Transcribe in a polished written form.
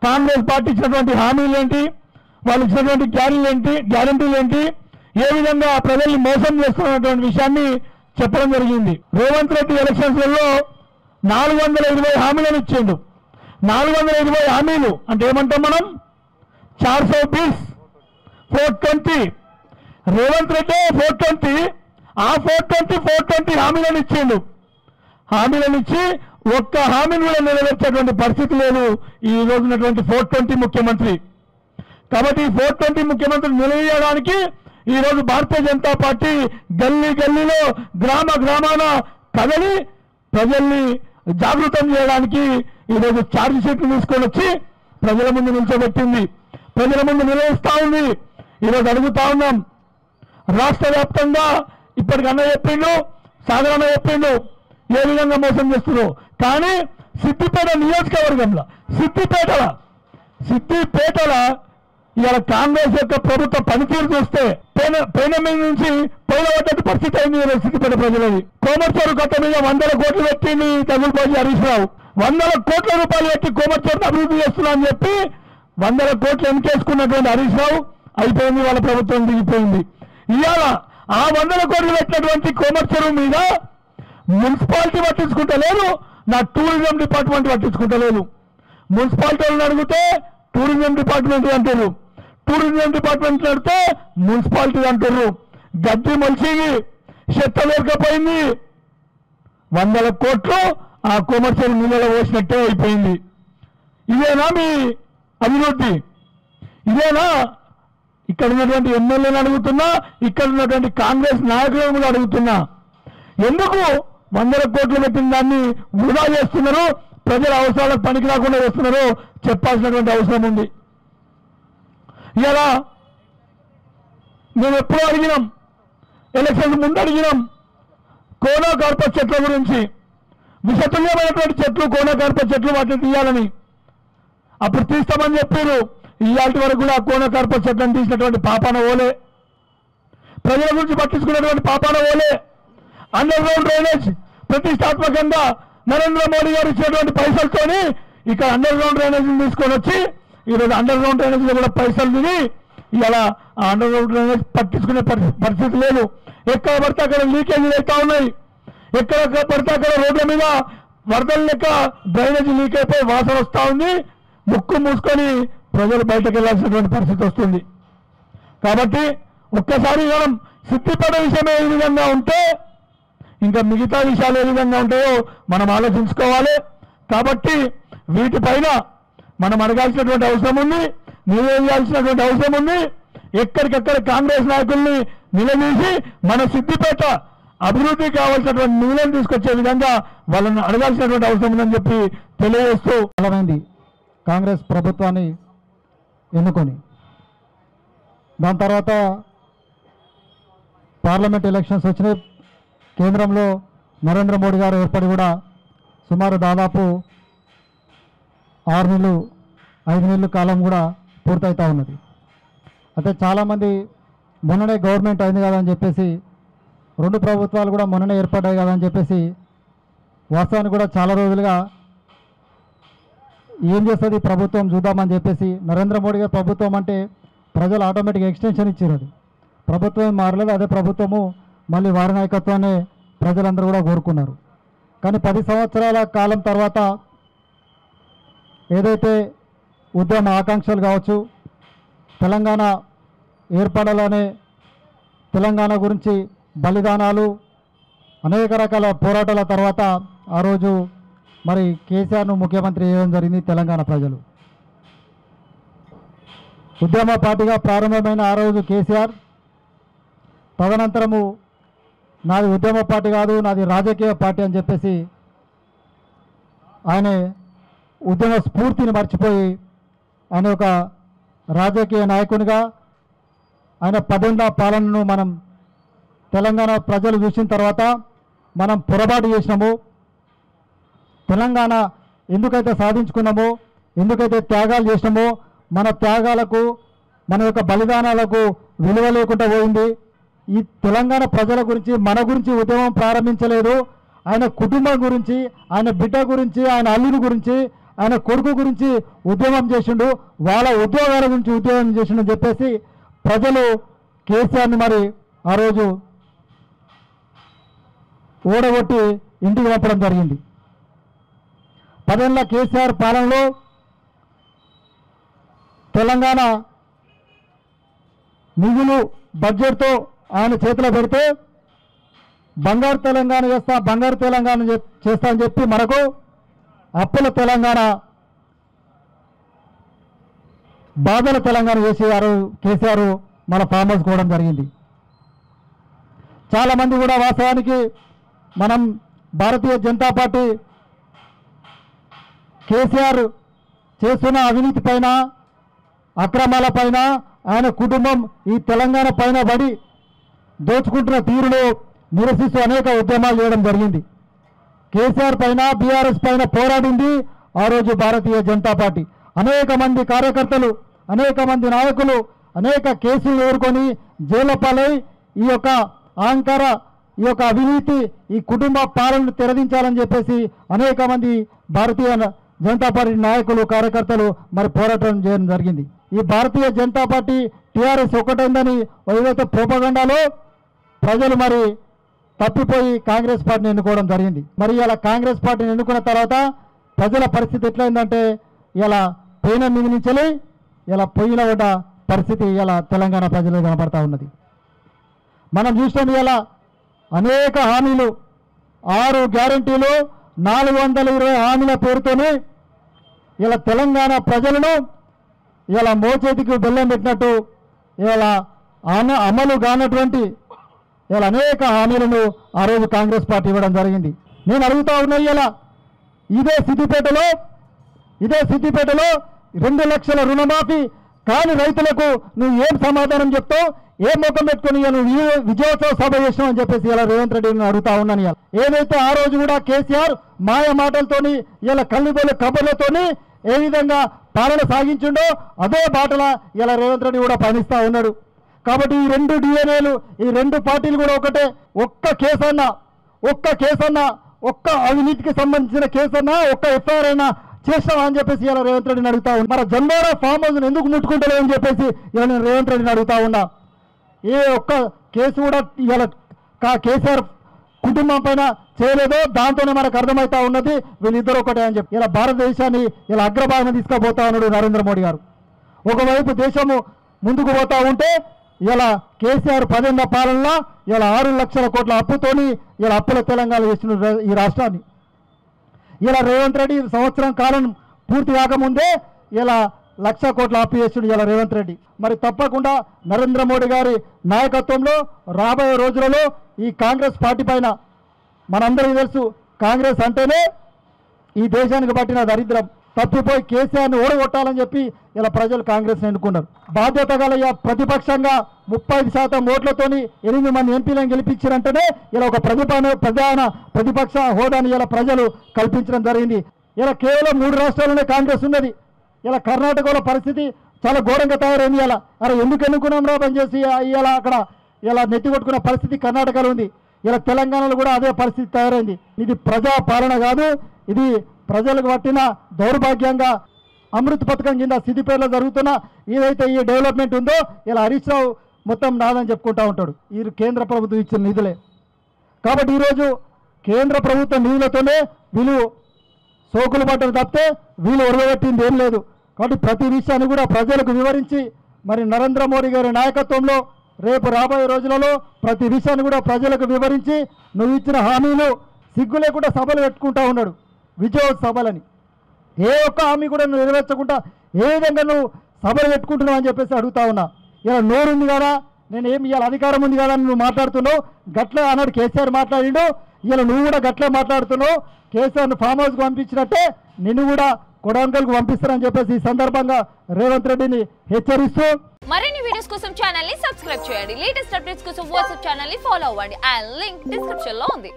Congress party ఇచ్చినటువంటి హామీలు ఏంటి, వాళ్ళు ఇచ్చినటువంటి గ్యారెంటీలు ఏంటి, ఏ విధంగా ప్రజల్ని మోసం చేస్తున్నటువంటి విషయాన్ని చెప్పడం జరిగింది. రేవంత్ రెడ్డి ఎలక్షన్స్లలో 420 హామీలను ఇచ్చిండు. 420 హామీలు అంటే ఏమంటాం మనం? 420 420. రేవంత్ రెడ్డి 420, ఆ 420 హామీలను ఇచ్చిండు. హామీలను ఇచ్చి ఒక్క హామీని కూడా నెరవేర్చేటువంటి పరిస్థితి లేదు ఈ రోజు ఉన్నటువంటి 420 ముఖ్యమంత్రి. కాబట్టి 420 ముఖ్యమంత్రి నిలదీయడానికి ఈరోజు భారతీయ జనతా పార్టీ గల్లీలో గ్రామాన కదలి ప్రజల్ని జాగృతం చేయడానికి ఈరోజు ఛార్జ్ షీట్లు తీసుకొని వచ్చి ప్రజల ముందు నిల్చోబెట్టింది, ప్రజల ముందు నిలదీస్తా ఉంది. ఈరోజు అడుగుతా ఉన్నాం, రాష్ట్ర వ్యాప్తంగా ఇప్పటికన్నా చెప్పిండు, సాధారణ చెప్పిండు ఏ విధంగా మోసం చేస్తున్నారు. కానీ సిద్దిపేట నియోజకవర్గంలో సిద్దిపేటల ఇవాళ కాంగ్రెస్ యొక్క ప్రభుత్వ పనితీరు చూస్తే పైన మీద నుంచి పైన పరిస్థితి అయింది సిద్దిపేట ప్రజలది. కోమర్చేరు కట్ట మీద 100 కోట్లు పెట్టింది తగులుబాజీ హరీష్ రావు. 100 కోట్ల రూపాయలు పెట్టి కోమర్చేరును అభివృద్ధి చేస్తున్నా అని చెప్పి 100 కోట్లు ఎన్నికేసుకున్నటువంటి హరీష్ రావు అయిపోయింది, వాళ్ళ ప్రభుత్వం దిగిపోయింది. ఇవాళ ఆ 100 కోట్లు పెట్టినటువంటి కోమర్చేరు మీద మున్సిపాలిటీ పట్టించుకుంటలేదు, నా టూరిజం డిపార్ట్మెంట్ పట్టించుకుంటలేదు. మున్సిపాలిటీ వాళ్ళని అడిగితే టూరిజం డిపార్ట్మెంట్ అంటారు, టూరిజం డిపార్ట్మెంట్ అడిగితే మున్సిపాలిటీ అంటారు. గడ్డి మలిసిగి చెత్త దొరకపోయింది. 100 కోట్లు ఆ కోమర్షియల్ నీళ్ళలో పోసినట్టే అయిపోయింది. ఇదేనా మీ అభివృద్ధి? ఇదేనా? ఇక్కడ ఉన్నటువంటి ఎమ్మెల్యేలు అడుగుతున్నా, ఇక్కడ ఉన్నటువంటి కాంగ్రెస్ నాయకులను కూడా అడుగుతున్నా, ఎందుకు 100 కోట్లు పెట్టిన దాన్ని వృధా చేస్తున్నారు, ప్రజల అవసరాలకు పనికి రాకుండా చేస్తున్నారో చెప్పాల్సినటువంటి అవసరం ఉంది. ఇలా మేము ఎప్పుడూ అడిగినాం, ఎలక్షన్ ముందు అడిగినాం కోనో కార్పస్ చెట్ల గురించి, విషతుల్యమైనటువంటి చెట్లు కోనో కార్పస్ చెట్లు వాటిని తీయాలని. అప్పుడు తీస్తామని చెప్పారు. ఇవాళ వరకు కూడా కోనో కార్పస్ చెట్లను తీసినటువంటి పాపాన ఓలే, ప్రజల గురించి పట్టించుకున్నటువంటి పాపాన ఓలే. అండర్ గ్రౌండ్ డ్రైనేజ్ ప్రతిష్టాత్మకంగా నరేంద్ర మోడీ గారు ఇచ్చినటువంటి పైసలతోని ఇక్కడ అండర్ గ్రౌండ్ డ్రైనేజ్ తీసుకొని వచ్చి ఈరోజు అండర్ గ్రౌండ్ డ్రైనేజ్ కూడా పైసలు తిని ఇలా ఆ అండర్ గ్రౌండ్ డ్రైనేజ్ పట్టించుకునే పరిస్థితి లేదు. ఎక్కడ పడితే అక్కడ లీకేజీలు అవుతా ఉన్నాయి, ఎక్కడ పడితే అక్కడ రోడ్ల మీద వరదలు లెక్క డ్రైనేజ్ లీక్ అయిపోయి వాసన వస్తూ ఉంది. ముక్కు మూసుకొని ప్రజలు బయటకు వెళ్లాల్సినటువంటి పరిస్థితి వస్తుంది. కాబట్టి ఒక్కసారి మనం సిద్దిపేట విషయమే ఏ విధంగా ఉంటే ఇంకా మిగతా విషయాలు ఏ విధంగా ఉంటాయో మనం ఆలోచించుకోవాలి. కాబట్టి వీటిపైన మనం అడగాల్సినటువంటి అవసరం ఉంది, నిలదీయాల్సినటువంటి అవసరం ఉంది. ఎక్కడికెక్కడ కాంగ్రెస్ నాయకుల్ని నిలదీసి మన సిద్దిపేట అభివృద్ధి కావాల్సినటువంటి నిధులను తీసుకొచ్చే విధంగా వాళ్ళని అడగాల్సినటువంటి అవసరం ఉందని చెప్పి తెలియజేస్తూ చాలామంది కాంగ్రెస్ ప్రభుత్వాన్ని ఎన్నుకొని దాని తర్వాత పార్లమెంట్ ఎలక్షన్స్ వచ్చినాయి. కేంద్రంలో నరేంద్ర మోడీ గారు ఏర్పడి కూడా సుమారు దాదాపు 6 నెలలు 5 నెలల కాలం కూడా పూర్తవుతూ ఉన్నది. అయితే చాలామంది మొన్ననే గవర్నమెంట్ అయింది కదా అని చెప్పేసి, 2 ప్రభుత్వాలు కూడా మొన్ననే ఏర్పడ్డాయి కదా అని చెప్పేసి వాస్తవానికి కూడా చాలా రోజులుగా ఏం చేస్తుంది ప్రభుత్వం చూద్దామని చెప్పేసి నరేంద్ర మోడీ గారి ప్రభుత్వం అంటే ప్రజలు ఆటోమేటిక్గా ఎక్స్టెన్షన్ ఇచ్చారు. అది ప్రభుత్వం మారలేదు, అదే ప్రభుత్వము మళ్ళీ వారి నాయకత్వాన్ని ప్రజలందరూ కూడా కోరుకున్నారు. కానీ 10 సంవత్సరాల కాలం తర్వాత ఏదైతే ఉద్యమ ఆకాంక్షలు కావచ్చు, తెలంగాణ ఏర్పడాలనే తెలంగాణ గురించి బలిదానాలు, అనేక రకాల పోరాటాల తర్వాత ఆ రోజు మరి కేసీఆర్ను ముఖ్యమంత్రి చేయడం జరిగింది. తెలంగాణ ప్రజలు ఉద్యమ పార్టీగా ప్రారంభమైన ఆ రోజు కేసీఆర్, తదనంతరము నాది ఉద్యమ పార్టీ కాదు, నాది రాజకీయ పార్టీ అని చెప్పేసి ఆయన ఉద్యమ స్ఫూర్తిని మర్చిపోయి ఆయన ఒక రాజకీయ నాయకునిగా ఆయన 10 ఏళ్ల పాలనను మనం తెలంగాణ ప్రజలు చూసిన తర్వాత మనం పొరపాటు చేసినాము. తెలంగాణ ఎందుకైతే సాధించుకున్నామో, ఎందుకైతే త్యాగాలు చేసినామో, మన త్యాగాలకు మన యొక్క బలిదానాలకు విలువ లేకుండా పోయింది. ఈ తెలంగాణ ప్రజల గురించి మన గురించి ఉద్యమం ప్రారంభించలేదు, ఆయన కుటుంబం గురించి, ఆయన బిడ్డ గురించి, ఆయన అల్లుడి గురించి, ఆయన కొడుకు గురించి ఉద్యమం చేసిండు, వాళ్ళ ఉద్యోగాల గురించి ఉద్యమం చేసిండు అని చెప్పేసి ప్రజలు కేసీఆర్ని మరి ఆ రోజు ఓడగొట్టి ఇంటికి పంపడం జరిగింది. 10 ఏళ్ల కేసీఆర్ పాలనలో తెలంగాణ నిధులు బడ్జెట్తో ఆయన చేతిలో పెడితే బంగారు తెలంగాణ చేస్తా అని చెప్పి మనకు అప్పుల తెలంగాణ, బాధల తెలంగాణ చేసేవారు కేసీఆర్ మన ఫామ్ హౌస్ కోవడం జరిగింది. చాలామంది కూడా వాస్తవానికి మనం భారతీయ జనతా పార్టీ కేసీఆర్ చేస్తున్న అవినీతి పైన, అక్రమాల పైన, ఆయన కుటుంబం ఈ తెలంగాణ పైన పడి దోచుకుంటున్న తీరును నిరసిస్తూ అనేక ఉద్యమాలు చేయడం జరిగింది. కేసీఆర్ పైన, బీఆర్ఎస్ పైన పోరాడింది ఆ రోజు భారతీయ జనతా పార్టీ. అనేక మంది కార్యకర్తలు, అనేక మంది నాయకులు అనేక కేసులు ఎదుర్కొని జైళ్ల పాలై ఈ యొక్క అహంకార, ఈ యొక్క అవినీతి, ఈ కుటుంబ పాలనను తెరదించాలని చెప్పేసి అనేక మంది భారతీయ జనతా పార్టీ నాయకులు, కార్యకర్తలు మరి పోరాటం చేయడం జరిగింది. ఈ భారతీయ జనతా పార్టీ టీఆర్ఎస్ ఒకటైందని ఏదైతే ప్రోపగండాలో ప్రజలు మరి తప్పిపోయి కాంగ్రెస్ పార్టీని ఎన్నుకోవడం జరిగింది. మరి ఇలా కాంగ్రెస్ పార్టీని ఎన్నుకున్న తర్వాత ప్రజల పరిస్థితి ఎట్లయిందంటే ఇలా పోయిన మీద నుంచి ఇలా పొయ్యిన పడ్డ పరిస్థితి ఇలా తెలంగాణ ప్రజలకు కనపడతా ఉన్నది. మనం చూస్తాం ఇలా అనేక హామీలు, 6 గ్యారంటీలు, 420 హామీల పేరుతోనే ఇలా తెలంగాణ ప్రజలను ఇలా మోచేతికి బెల్లం పెట్టినట్టు ఇలా అమలు కానటువంటి ఇలా అనేక హామీలను ఆ రోజు కాంగ్రెస్ పార్టీ ఇవ్వడం జరిగింది. నేను అడుగుతా ఉన్నా ఇలా ఇదే సిద్దిపేటలో 2 లక్షల రుణమాఫీ కాని రైతులకు నువ్వు ఏం సమాధానం చెప్తావు, ఏం ముఖం పెట్టుకుని నువ్వు విజయోత్సవ సభ చేసినావు అని చెప్పేసి ఇలా రేవంత్ రెడ్డిని అడుగుతా ఉన్నాను. ఇలా ఏదైతే ఆ రోజు కూడా కేసీఆర్ మాయ మాటలతోని ఇలా కళ్ళుబొల్లి కబుర్లతోని ఏ విధంగా పాలన సాగించిండో అదే బాటల ఇలా రేవంత్ రెడ్డి కూడా పయనిస్తూ ఉన్నాడు. కాబట్టి ఈ 2 డిఎన్ఏలు, ఈ 2 పార్టీలు కూడా ఒకటే. ఒక్క కేసన్నా, ఒక్క అవినీతికి సంబంధించిన కేసన్నా, ఒక్క ఎఫ్ఐఆర్ అయినా చేస్తావా అని చెప్పేసి ఇలా రేవంత్ రెడ్డిని అడుగుతా ఉన్నా. మన జన్మోరా ఫామ్ హౌస్ని ఎందుకు ముట్టుకుంటలే అని చెప్పేసి ఇలా నేను రేవంత్ రెడ్డిని అడుగుతా ఉన్నా. ఏ ఒక్క కేసు కూడా ఇలా కేసీఆర్ కుటుంబం పైన చేయలేదో దాంతోనే మనకు అర్థమవుతా ఉన్నది వీళ్ళిద్దరు ఒకటే అని చెప్పి ఇలా భారతదేశాన్ని ఇలా అగ్రభాగం తీసుకుపోతా ఉన్నాడు నరేంద్ర మోడీ గారు. ఒకవైపు దేశము ముందుకు పోతా ఉంటే ఇలా కేసీఆర్ 10 ఏళ్ల పాలనలో ఇలా 6 లక్షల కోట్ల అప్పుతోని ఇలా అప్పుల తెలంగాణ చేసిన ఈ రాష్ట్రాన్ని ఇలా రేవంత్ రెడ్డి సంవత్సరం కాలం పూర్తి కాకముందే ఇలా 1,00,000 కోట్ల అప్పు చేస్తుడు ఇలా రేవంత్ రెడ్డి. మరి తప్పకుండా నరేంద్ర మోడీ గారి నాయకత్వంలో రాబోయే రోజులలో ఈ కాంగ్రెస్ పార్టీ పైన మనందరికీ తెలుసు, కాంగ్రెస్ అంటేనే ఈ దేశానికి పట్టిన దరిద్రం. తప్పిపోయి కేసీఆర్ని ఓడగొట్టాలని చెప్పి ఇలా ప్రజలు కాంగ్రెస్ని ఎన్నుకున్నారు. బాధ్యత గల ప్రతిపక్షంగా 35% ఓట్లతోని 8 మంది ఎంపీలను గెలిపించారంటేనే ఇలా ఒక ప్రధాన ప్రతిపక్ష హోదాని ఇలా ప్రజలు కల్పించడం జరిగింది. ఇలా కేవలం 3 రాష్ట్రాల్లోనే కాంగ్రెస్ ఉన్నది. ఇలా కర్ణాటకలో పరిస్థితి చాలా ఘోరంగా తయారైంది. ఇలా అరే ఎందుకు ఎన్నుకున్నాం రా పని చేసి ఇలా అక్కడ ఇలా నెత్తి కొట్టుకున్న పరిస్థితి కర్ణాటకలో ఉంది. ఇలా తెలంగాణలో కూడా అదే పరిస్థితి తయారైంది. ఇది ప్రజా పాలన కాదు, ఇది ప్రజలకు పట్టిన దౌర్భాగ్యంగా అమృత్ పథకం కింద సిద్దిపేటలో జరుగుతున్న ఏదైతే ఈ డెవలప్మెంట్ ఉందో ఇలా హరీష్ రావు మొత్తం నాదని చెప్పుకుంటూ ఉంటాడు. ఈ కేంద్ర ప్రభుత్వం ఇచ్చిన నిధులే. కాబట్టి ఈరోజు కేంద్ర ప్రభుత్వ నిధులతోనే వీళ్ళు సోకులు పట్టడం తప్పితే వీళ్ళు ఒరగబెట్టింది ఏం లేదు. కాబట్టి ప్రతి విషయాన్ని కూడా ప్రజలకు వివరించి మరి నరేంద్ర మోడీ గారి నాయకత్వంలో రేపు రాబోయే రోజులలో ప్రతి విషయాన్ని కూడా ప్రజలకు వివరించి నువ్వు ఇచ్చిన హామీలు సిగ్గు లేకుండా సభలు పెట్టుకుంటూ ఉన్నాడు, విజయోత్సవ సభలని. ఏ ఒక్క హామీ కూడా నువ్వు నెరవేర్చకుండా ఏ విధంగా నువ్వు సభలు పెట్టుకుంటున్నావు అని చెప్పేసి అడుగుతా ఉన్నా. ఇలా నోరుంది కదా, నేను ఏమి ఇవాళ అధికారం ఉంది కదా అని నువ్వు మాట్లాడుతున్నావు. గట్లే అన్నాడు కేసీఆర్ మాట్లాడిండు, ఇలా నువ్వు కూడా గట్లే మాట్లాడుతున్నావు. కేసీఆర్ను ఫామ్ హౌస్కి పంపించినట్టే నిన్ను కూడా కొడంగల్కు పంపిస్తారని చెప్పేసి ఈ సందర్భంగా రేవంత్ రెడ్డిని హెచ్చరిస్తూ మరిన్ని వీడియోస్ కోసం ఛానల్ ని సబ్స్క్రైబ్ చేయండి. లేటెస్ట్ అప్డేట్స్ కోసం వాట్సాప్ ఛానల్ ని ఫాలో అవ్వండి. ఆ లింక్ డిస్క్రిప్షన్ లో ఉంది.